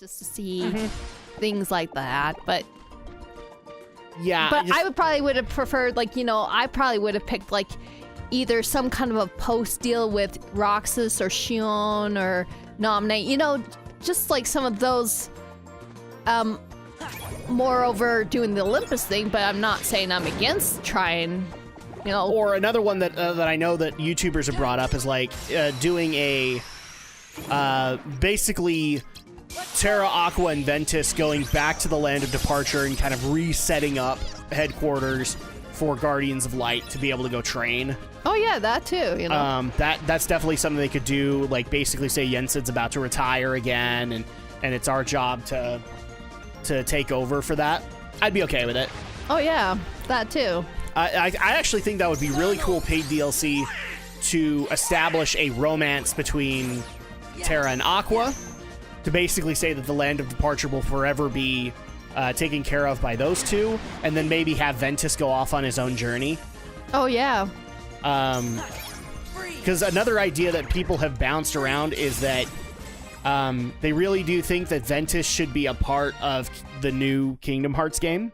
just to see things like that, but yeah. But I would have preferred, like, you know, I probably would have picked like either some kind of a post deal with Roxas or Shion or Nominate, you know, just like some of those. Moreover, doing the Olympus thing, but I'm not saying I'm against trying, you know. Or another one that that I know that YouTubers have brought up is like doing a basically Terra, Aqua, and Ventus going back to the Land of Departure and kind of resetting up headquarters for Guardians of Light to be able to go train. Oh yeah, that too, you know. That's definitely something they could do, like basically say Jensen's about to retire again and it's our job to take over for that. I'd be okay with it. Oh yeah, that too. I actually think that would be really cool paid DLC to establish a romance between Terra and Aqua, to basically say that the Land of Departure will forever be taken care of by those two, and then maybe have Ventus go off on his own journey. Oh yeah. Because another idea that people have bounced around is that they really do think that Ventus should be a part of the new Kingdom Hearts game,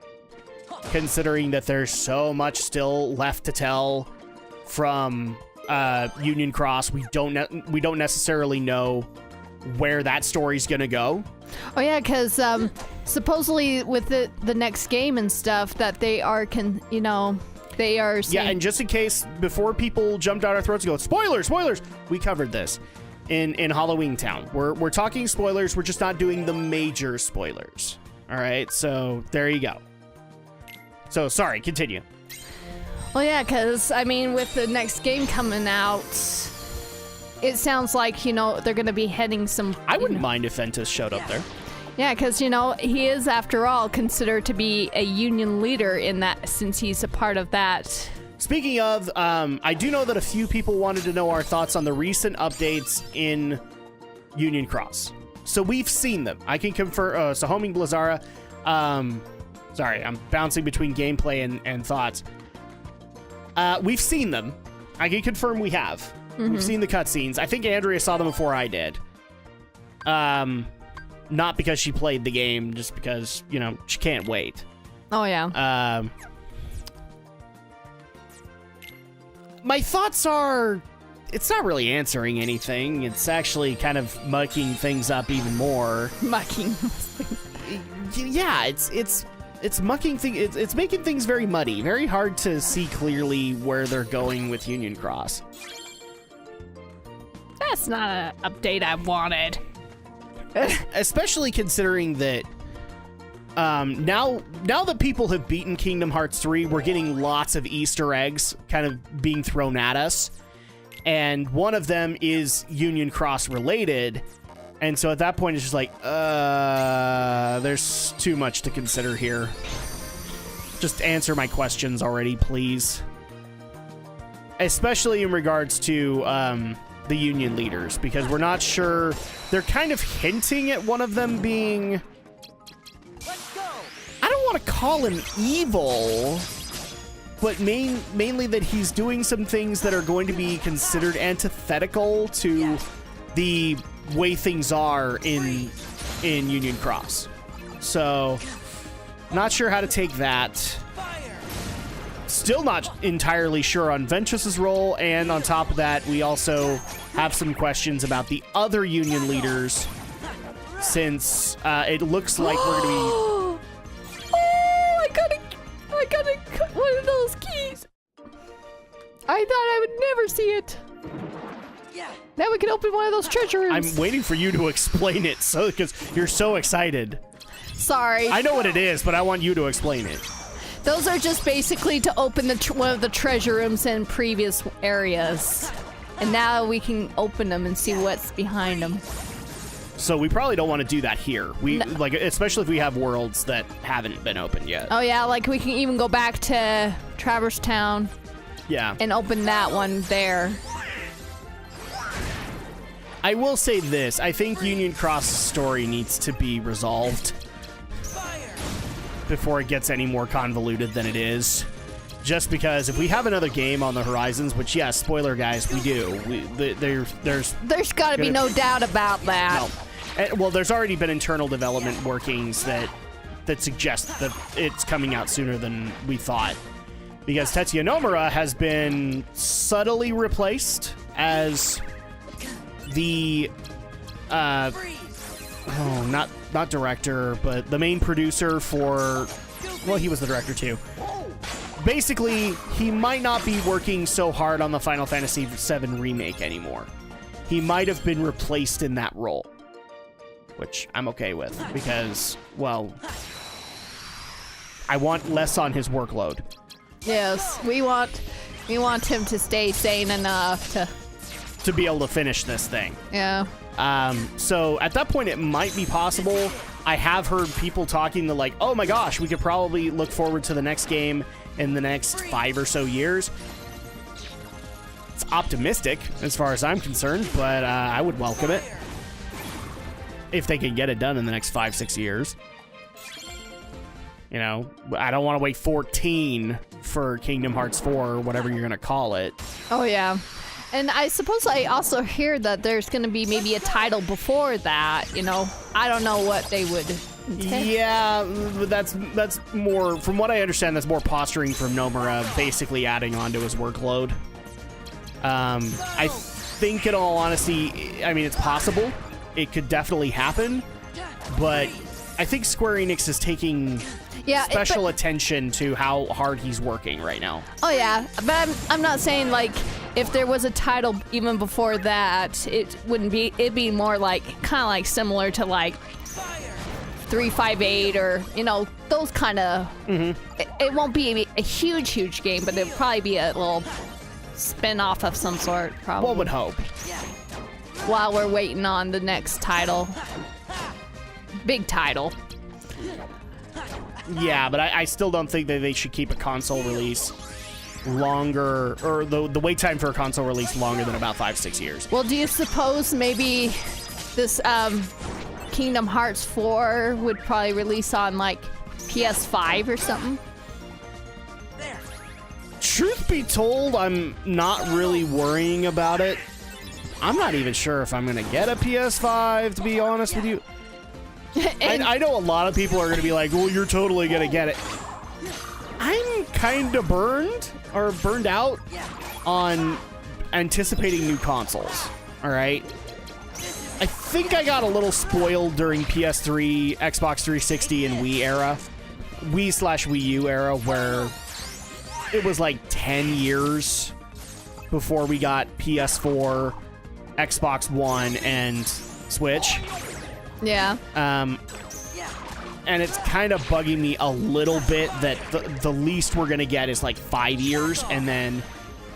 considering that there's so much still left to tell from Union Cross. We don't necessarily know where that story's gonna go. Oh yeah, because supposedly with the next game and stuff that they are they are saying... Yeah, and just in case, before people jumped out our throats and go, spoilers, we covered this in Halloween Town. We're talking spoilers, we're just not doing the major spoilers. All right, so there you go. So, sorry, continue. Well, yeah, because, I mean, with the next game coming out, it sounds like, you know, they're going to be heading some... I wouldn't mind if Ventus showed up there. Yeah, because, you know, he is, after all, considered to be a union leader in that, since he's a part of that. Speaking of, I do know that a few people wanted to know our thoughts on the recent updates in Union Cross. So we've seen them. I can confirm, so homing Blizzara, sorry, I'm bouncing between gameplay and thoughts. We've seen them. I can confirm we have. Mm-hmm. We've seen the cutscenes. I think Andrea saw them before I did. Not because she played the game, just because, you know, she can't wait. Oh, yeah. My thoughts are, it's not really answering anything. It's actually kind of mucking things up even more. Mucking. Yeah, it's mucking things. It's making things very muddy, very hard to see clearly where they're going with Union Cross. That's not an update I wanted. Especially considering that now that people have beaten Kingdom Hearts 3, we're getting lots of Easter eggs kind of being thrown at us. And one of them is Union Cross related. And so at that point, it's just like, there's too much to consider here. Just answer my questions already, please. Especially in regards to the Union leaders, because we're not sure. They're kind of hinting at one of them being... I don't want to call him evil, but mainly that he's doing some things that are going to be considered antithetical to the way things are in Union Cross. So, not sure how to take that. Still not entirely sure on Ventus's role, and on top of that, we also have some questions about the other Union leaders, since it looks like we're gonna be... Oh, I gotta cut one of those keys. I thought I would never see it. Now we can open one of those treasure rooms. I'm waiting for you to explain it, because you're so excited. Sorry. I know what it is, but I want you to explain it. Those are just basically to open one of the treasure rooms in previous areas. And now we can open them and see what's behind them. So we probably don't want to do that here. Like, especially if we have worlds that haven't been opened yet. Oh yeah, like we can even go back to Traverse Town. Yeah. And open that one there. I will say this. I think Union Cross's story needs to be resolved before it gets any more convoluted than it is. Just because if we have another game on the horizons, which, yes, spoiler guys, we do. There's got to be no doubt about that. No. Well, there's already been internal development workings that suggest that it's coming out sooner than we thought. Because Tetsuya Nomura has been subtly replaced as the not director, but the main producer for, well, he was the director too. Basically, he might not be working so hard on the Final Fantasy VII Remake anymore. He might have been replaced in that role, which I'm okay with because, well, I want less on his workload. Yes, we want him to stay sane enough to be able to finish this thing. Yeah. So at that point, it might be possible. I have heard people talking to like, oh my gosh, we could probably look forward to the next game in the next 5 or so years. It's optimistic as far as I'm concerned, but I would welcome it if they can get it done in the next 5-6 years. You know, I don't want to wait 14 for Kingdom Hearts 4 or whatever you're going to call it. Oh, yeah. And I suppose I also hear that there's going to be maybe a title before that, you know. I don't know what they would intend. Yeah, but that's more, from what I understand, that's more posturing from Nomura, basically adding on to his workload. I think, in all honesty, I mean, it's possible. It could definitely happen. But I think Square Enix is taking special attention to how hard he's working right now. Oh, yeah. But I'm not saying, like, if there was a title even before that, it wouldn't be, it'd be more like, kind of like similar to, like, 358 or, you know, those kind of, it won't be a huge game, but it'll probably be a little spin-off of some sort, probably. One would hope. While we're waiting on the next title. Big title. Yeah, but I still don't think that they should keep a console release longer, or the wait time for a console release longer than about 5-6 years. Well, do you suppose maybe this Kingdom Hearts 4 would probably release on like PS5 or something? Truth be told, I'm not really worrying about it. I'm not even sure if I'm going to get a PS5, to be honest with you. I know a lot of people are going to be like, well, you're totally going to get it. I'm kind of burned out on anticipating new consoles. All right. I think I got a little spoiled during PS3, Xbox 360, and Wii era. Wii/Wii U era, where it was like 10 years before we got PS4, Xbox One, and Switch. Yeah. And it's kind of bugging me a little bit that the least we're going to get is like 5 years. And then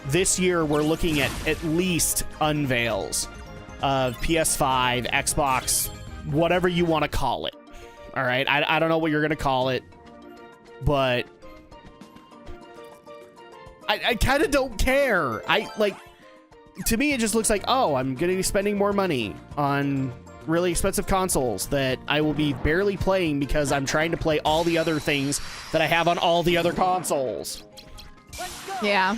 this year we're looking at least unveils of PS5, Xbox, whatever you want to call it. All right. I don't know what you're going to call it, but I kind of don't care. To me, it just looks like, oh, I'm going to be spending more money on really expensive consoles that I will be barely playing because I'm trying to play all the other things that I have on all the other consoles. Yeah.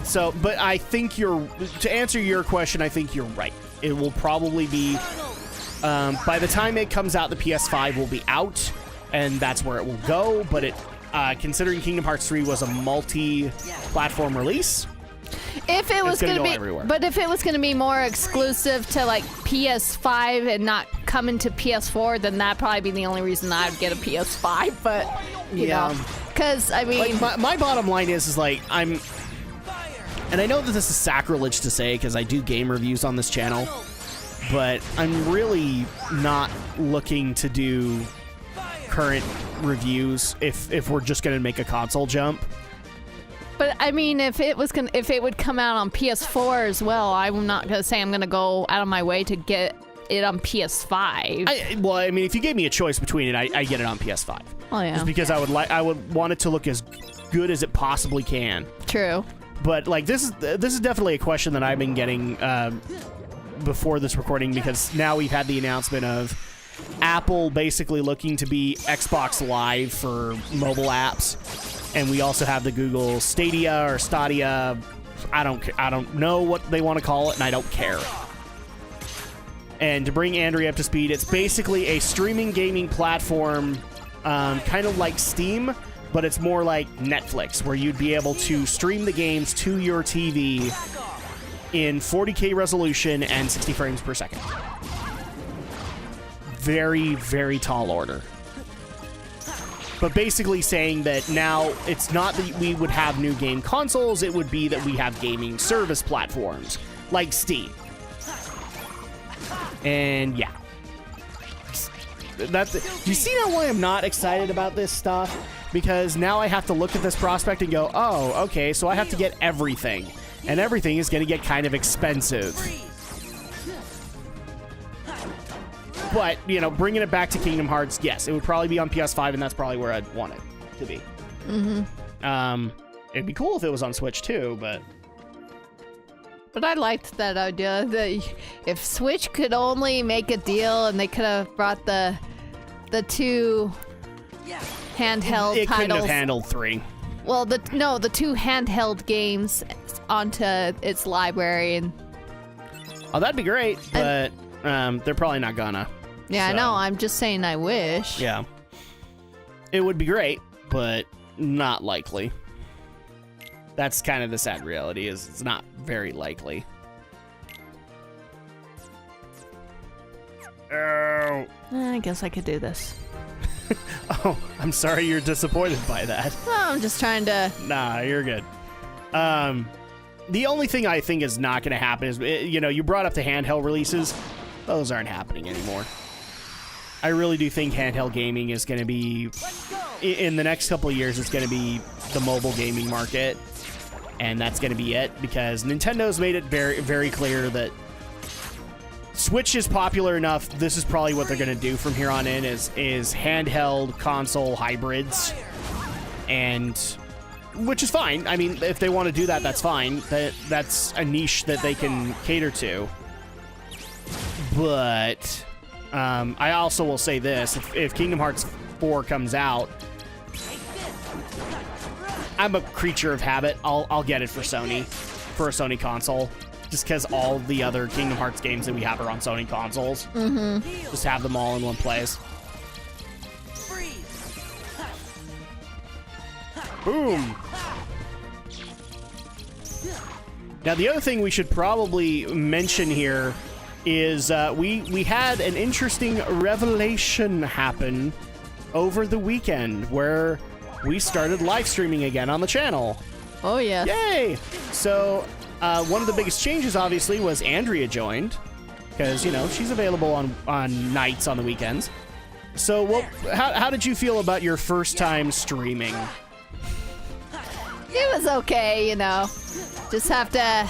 So, but I think to answer your question, I think you're right. It will probably be, by the time it comes out, the PS5 will be out, and that's where it will go. But considering Kingdom Hearts 3 was a multi-platform release, if it was going to be everywhere. But if it was going to be more exclusive to like PS5 and not coming to PS4, then that'd probably be the only reason I'd get a PS5. But you know, because I mean, like my bottom line is like and I know that this is sacrilege to say because I do game reviews on this channel, but I'm really not looking to do current reviews if we're just going to make a console jump. But I mean, if it would come out on PS4 as well, I'm not gonna say I'm gonna go out of my way to get it on PS5. Well, I mean, if you gave me a choice between it, I get it on PS5. Oh yeah. Just because I would want it to look as good as it possibly can. True. But like this is definitely a question that I've been getting before this recording, because now we've had the announcement of Apple basically looking to be Xbox Live for mobile apps. And we also have the Google Stadia I don't know what they want to call it, and I don't care. And to bring Andrea up to speed, it's basically a streaming gaming platform, kind of like Steam, but it's more like Netflix, where you'd be able to stream the games to your TV in 40K resolution and 60 frames per second. Very, very tall order. But basically saying that now it's not that we would have new game consoles, it would be that we have gaming service platforms like Steam. And yeah. You see now why I'm not excited about this stuff? Because now I have to look at this prospect and go, oh, okay, so I have to get everything. And everything is going to get kind of expensive. But, you know, bringing it back to Kingdom Hearts, yes, it would probably be on PS5, and that's probably where I'd want it to be. Mm-hmm. It'd be cool if it was on Switch, too, but... But I liked that idea that if Switch could only make a deal and they could have brought the two handheld it titles... couldn't have handled 3. Well, the two handheld games onto its library. And oh, that'd be great, but they're probably not gonna. Yeah, so. I know. I'm just saying I wish. Yeah. It would be great, but not likely. That's kind of the sad reality, is it's not very likely. Oh. I guess I could do this. Oh, I'm sorry you're disappointed by that. Oh, I'm just trying to... Nah, you're good. The only thing I think is not going to happen is, you know, you brought up the handheld releases. Those aren't happening anymore. I really do think handheld gaming is going to be, in the next couple of years, it's going to be the mobile gaming market. And that's going to be it, because Nintendo's made it very, very clear that Switch is popular enough. This is probably what they're going to do from here on in is handheld console hybrids. And which is fine. I mean, if they want to do that, that's fine. That's a niche that they can cater to. But I also will say this. If Kingdom Hearts 4 comes out, I'm a creature of habit. I'll get it for Sony, for a Sony console. Just because all the other Kingdom Hearts games that we have are on Sony consoles. Mm-hmm. Just have them all in one place. Boom. Now, the other thing we should probably mention here is we had an interesting revelation happen over the weekend where we started live streaming again on the channel. Oh, yeah. Yay! So, one of the biggest changes, obviously, was Andrea joined. Because, you know, she's available on nights on the weekends. So, how did you feel about your first time streaming? It was okay, you know. Just have to...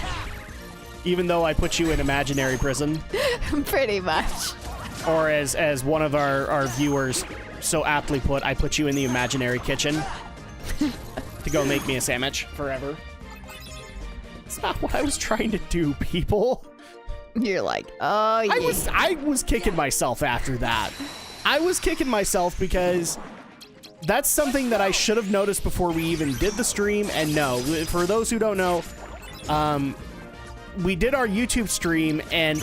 Even though I put you in imaginary prison? Pretty much. Or as one of our viewers so aptly put, I put you in the imaginary kitchen to go make me a sandwich forever. It's not what I was trying to do, people. You're like, oh, yeah. I was kicking myself after that. I was kicking myself because that's something that I should have noticed before we even did the stream. And no, for those who don't know, we did our YouTube stream, and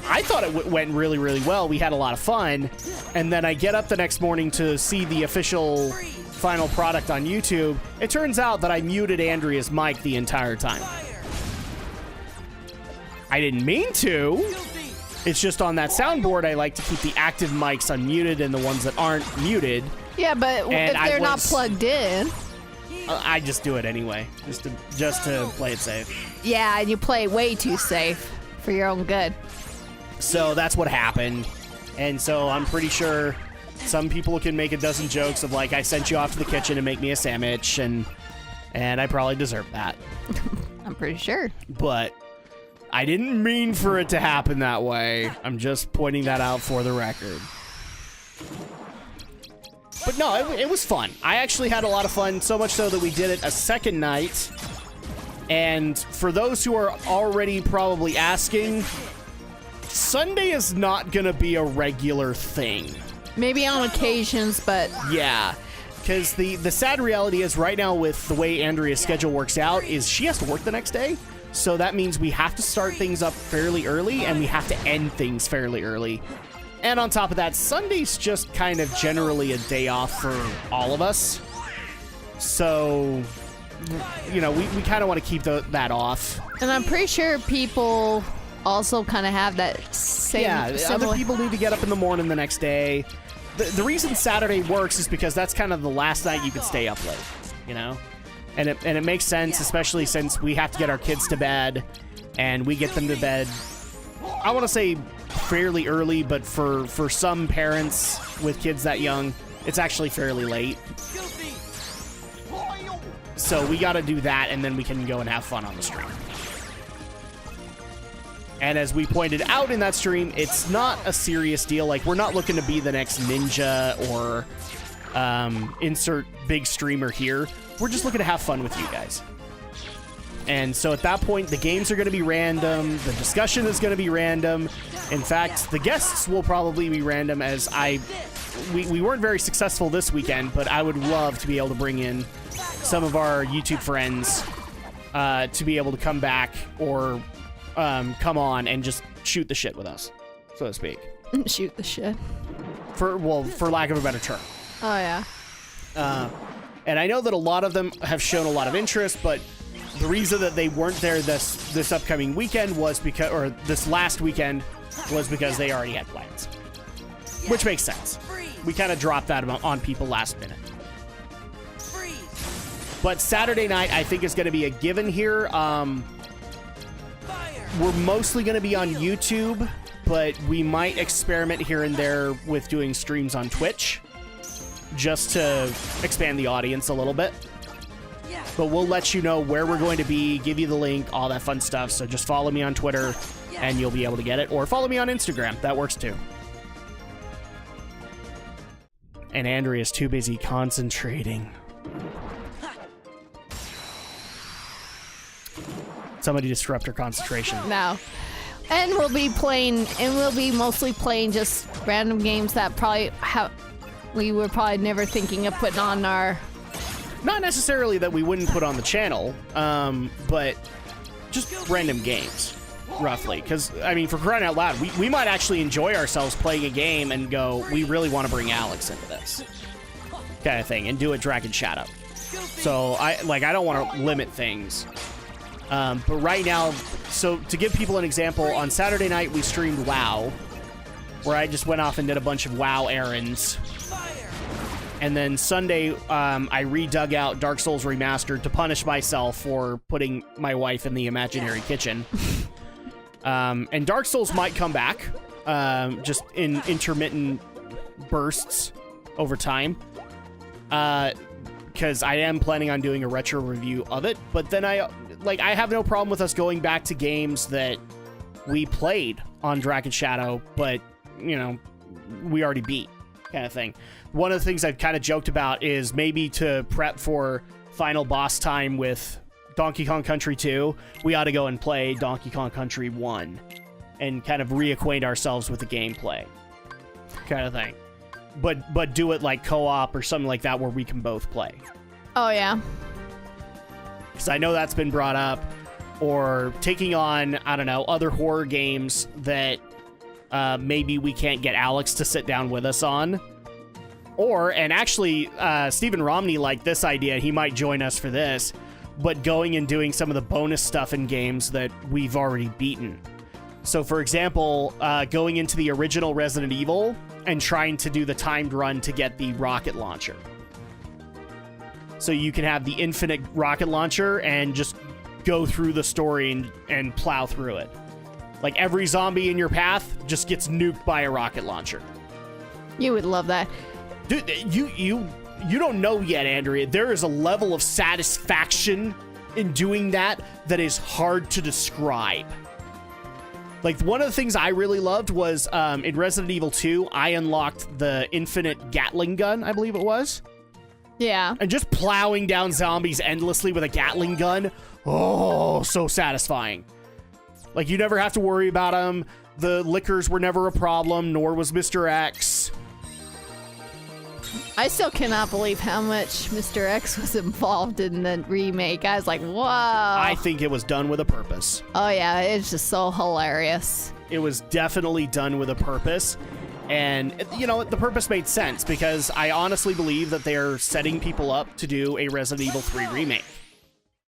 I thought it went really, really well. We had a lot of fun. And then I get up the next morning to see the official final product on YouTube. It turns out that I muted Andrea's mic the entire time. I didn't mean to. It's just on that soundboard, I like to keep the active mics unmuted and the ones that aren't muted. Yeah, but if they're not plugged in... I just do it anyway, just to play it safe. Yeah, and you play way too safe for your own good. So that's what happened. And so I'm pretty sure some people can make a dozen jokes of like, I sent you off to the kitchen to make me a sandwich, and I probably deserve that. I'm pretty sure. But I didn't mean for it to happen that way. I'm just pointing that out for the record. But no, it was fun. I actually had a lot of fun, so much so that we did it a second night. And for those who are already probably asking, Sunday is not going to be a regular thing. Maybe on occasions, but... Yeah, because the sad reality is right now with the way Andrea's schedule works out is she has to work the next day. So that means we have to start things up fairly early and we have to end things fairly early. And on top of that, Sunday's just kind of generally a day off for all of us. So, you know, we kind of want to keep that off. And I'm pretty sure people also kind of have that same... Yeah, other people need to get up in the morning the next day. The reason Saturday works is because that's kind of the last night you could stay up late, you know? And it makes sense, especially since we have to get our kids to bed, and we get them to bed, I want to say fairly early, but for some parents with kids that young, it's actually fairly late. So we got to do that, and then we can go and have fun on the stream. And as we pointed out in that stream, it's not a serious deal. Like, we're not looking to be the next Ninja or insert big streamer here. We're just looking to have fun with you guys. And so at that point, the games are going to be random. The discussion is going to be random. In fact, the guests will probably be random, as we weren't very successful this weekend, but I would love to be able to bring in some of our YouTube friends to be able to come back or come on and just shoot the shit with us, so to speak. Shoot the shit. For lack of a better term. Oh, yeah. And I know that a lot of them have shown a lot of interest, but the reason that they weren't there this upcoming weekend was because, or this last weekend, was because they already had plans. Which makes sense. We kind of dropped that on people last minute. But Saturday night, I think, is going to be a given here. We're mostly going to be on YouTube, but we might experiment here and there with doing streams on Twitch, just to expand the audience a little bit. But we'll let you know where we're going to be, give you the link, all that fun stuff. So just follow me on Twitter and you'll be able to get it. Or follow me on Instagram. That works too. And Andrea's too busy concentrating. Somebody disrupt her concentration. No. And we'll be mostly playing just random games that probably we were probably never thinking of putting on our... Not necessarily that we wouldn't put on the channel, but just random games, roughly. Because, I mean, for crying out loud, we might actually enjoy ourselves playing a game and go, we really want to bring Alex into this kind of thing, and do it Drak and Shadow. So, I don't want to limit things. But right now, so to give people an example, on Saturday night we streamed WoW, where I just went off and did a bunch of WoW errands. And then Sunday, I redug out Dark Souls Remastered to punish myself for putting my wife in the imaginary kitchen. And Dark Souls might come back, just in intermittent bursts over time. Because I am planning on doing a retro review of it. But then I have no problem with us going back to games that we played on Drak and Shadow, but, you know, we already beat, kind of thing. One of the things I've kind of joked about is maybe to prep for final boss time with Donkey Kong Country 2, we ought to go and play Donkey Kong Country 1 and kind of reacquaint ourselves with the gameplay, kind of thing. But do it like co-op or something like that where we can both play. Oh, yeah. Because I know that's been brought up. Or taking on, I don't know, other horror games that maybe we can't get Alex to sit down with us on. Or, and actually, Stephen Romney liked this idea. He might join us for this. But going and doing some of the bonus stuff in games that we've already beaten. So, for example, going into the original Resident Evil and trying to do the timed run to get the rocket launcher. So you can have the infinite rocket launcher and just go through the story and plow through it. Like, every zombie in your path just gets nuked by a rocket launcher. You would love that. Dude, you don't know yet, Andrea. There is a level of satisfaction in doing that is hard to describe. Like, one of the things I really loved was in Resident Evil 2, I unlocked the infinite Gatling gun, I believe it was. Yeah. And just plowing down zombies endlessly with a Gatling gun. Oh, so satisfying. Like, you never have to worry about them. The lickers were never a problem, nor was Mr. X. I still cannot believe how much Mr. X was involved in the remake. I was like, whoa. I think it was done with a purpose. Oh yeah, it's just so hilarious. It was definitely done with a purpose. And, you know, the purpose made sense because I honestly believe that they're setting people up to do a Resident Evil 3 remake.